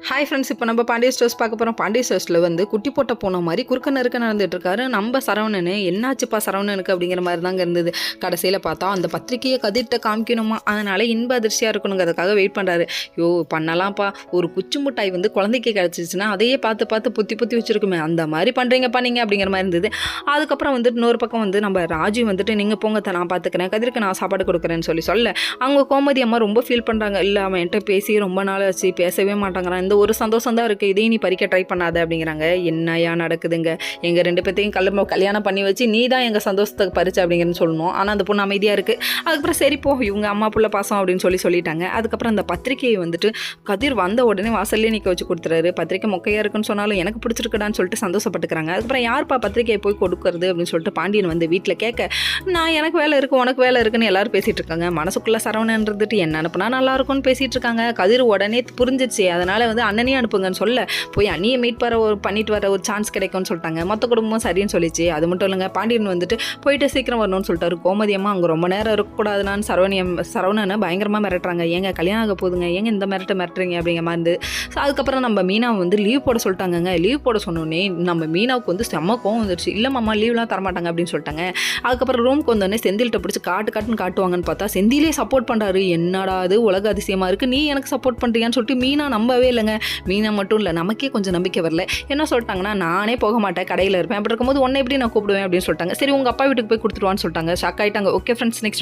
Hi friends, இப்போ நம்ம Pandya stores பார்க்க போகிறோம். பாண்டிய ஸ்டோர்ஸில் வந்து குட்டி போட்ட போன மாதிரி குறுக்க நறுக்க நடந்துட்டு இருக்காரு நம்ம சரவணனு. என்னாச்சுப்பா சரவணனுக்கு அப்படிங்கிற மாதிரி தாங்க இருந்தது. கடைசியில் பார்த்தா அந்த பத்திரிக்கையை கதிர்கிட்ட காமிக்கணுமா, அதனால் இன்ப அதிர்ச்சியாக இருக்கணுங்கிறதுக்காக வெயிட் பண்ணுறாரு. யோ பண்ணலாம்ப்பா, ஒரு குச்சி மிட்டாய் வந்து குழந்தைக்கு கிடச்சிச்சின்னா அதையே பார்த்து பார்த்து புத்தி புத்தி வச்சுருக்குமே, அந்த மாதிரி பண்ணுறீங்கப்பா நீங்கள் அப்படிங்கிற மாதிரி இருந்தது. அதுக்கப்புறம் வந்துட்டு இன்னொரு பக்கம் வந்து நம்ம ராஜி வந்துட்டு நீங்கள் போங்க நான் பார்த்துக்கிறேன், கதிருக்கு நான் சாப்பாடு கொடுக்குறேன்னு சொல்ல அவங்க கோமதி அம்மா ரொம்ப ஃபீல் பண்ணுறாங்க. இல்லை அவன் என்கிட்ட பேசி ரொம்ப நாள் ஆச்சு, பேசவே மாட்டாங்கிறான், இந்த ஒரு சந்தோஷம் தான் இருக்குது, இதையும் நீ பறிக்க ட்ரை பண்ணாத அப்படிங்கிறாங்க. என்னையா நடக்குதுங்க, எங்கள் ரெண்டு பேர்த்தையும் கல்யாணம் பண்ணி வச்சு நீ தான் எங்கள் சந்தோஷத்துக்கு பறிச்சு அப்படிங்கிறன்னு சொல்லணும். ஆனால் அந்த பொண்ணு அமைதியாக இருக்குது. அதுக்கப்புறம் சரி போ, இவங்க அம்மா புள்ள பாசம் அப்படின்னு சொல்லிட்டாங்க. அதுக்கப்புறம் அந்த பத்திரிக்கையை வந்துட்டு கதிர் வந்த உடனே வாசல்லே நிற்க வச்சு கொடுத்துறாரு. பத்திரிக்கை மொக்கையாக இருக்குன்னு சொன்னாலும் எனக்கு பிடிச்சிருக்குடான்னு சொல்லிட்டு சந்தோஷப்பட்டுக்கிறாங்க. அதுக்கப்புறம் யார்ப்பா பத்திரிக்கையை போய் கொடுக்குறது அப்படின்னு சொல்லிட்டு பாண்டியன் வந்து வீட்டில் கேட்க, நான் எனக்கு வேலை இருக்குது உனக்கு வேலை இருக்குன்னு எல்லாரும் பேசிகிட்டு இருக்காங்க. மனசுக்குள்ளே சரவணன் இருந்துட்டு என்ன அனுப்புனா நல்லா இருக்கும்னு பேசிகிட்டு இருக்காங்க. கதிர் உடனே புரிஞ்சிச்சு. அதனால் வந்து அண்ணனையும் அனுப்புங்கன்னு சொல்ல போய் அண்ணியை மீட் பண்ணிட்டு வர ஒரு சான்ஸ் கிடைக்கும்னு சொல்லிட்டாங்க. மொத்த குடும்பமும் சரின்னு சொல்லிச்சு. அது மட்டும் இல்லைங்க, பாண்டியன் வந்துட்டு போயிட்டு சீக்கிரம் வரணும்னு சொல்லிட்டாரு. கோமதி அம்மா அங்கே ரொம்ப நேரம் இருக்கக்கூடாதுன்னு சரவணனை பயங்கரமாக மிரட்டுறாங்க. ஏங்க கல்யாணம் ஆக போதுங்க, ஏங்க இந்த மிரட்டுறீங்க அப்படிங்கிற மாதிரி இருந்து. அதுக்கப்புறம் நம்ம மீனாவை வந்து லீவ் போட சொல்லிட்டாங்க. லீவ் போட சொன்னோடனே நம்ம மீனாவுக்கு வந்து செம்ம கோவம் வந்துருச்சு. இல்லை மாமா லீவ்லாம் தரமாட்டாங்க அப்படின்னு சொல்லிட்டாங்க. அதுக்கப்புறம் ரூமுக்கு வந்தோடனே செந்தில்கிட்ட பிடிச்சி காட்டுன்னு காட்டுவாங்கன்னு பார்த்தா செந்திலே சப்போர்ட் பண்ணுறாரு. என்னடா அது உலக அதிசயமாக இருக்குது, நீ எனக்கு சப்போர்ட் பண்ணுறியான்னு சொல்லிட்டு மீனா நம்பவே இல்லைங்க. மீனா மட்டும் இல்லை, நமக்கே கொஞ்சம் நம்பிக்கை வரல. என்ன சொல்லிட்டாங்கன்னா, நானே போக மாட்டேன், கடையில் இருப்பேன், அப்படி இருக்கும்போது உன்னை எப்படி நான் கூப்பிடுவேன் அப்படின்னு சொல்லிட்டாங்க. சரி உங்கள் அப்பா வீட்டுக்கு போய் கொடுத்துருவான்னு சொல்லிட்டாங்க. ஷாக் ஆகிட்டாங்க. Okay friends, next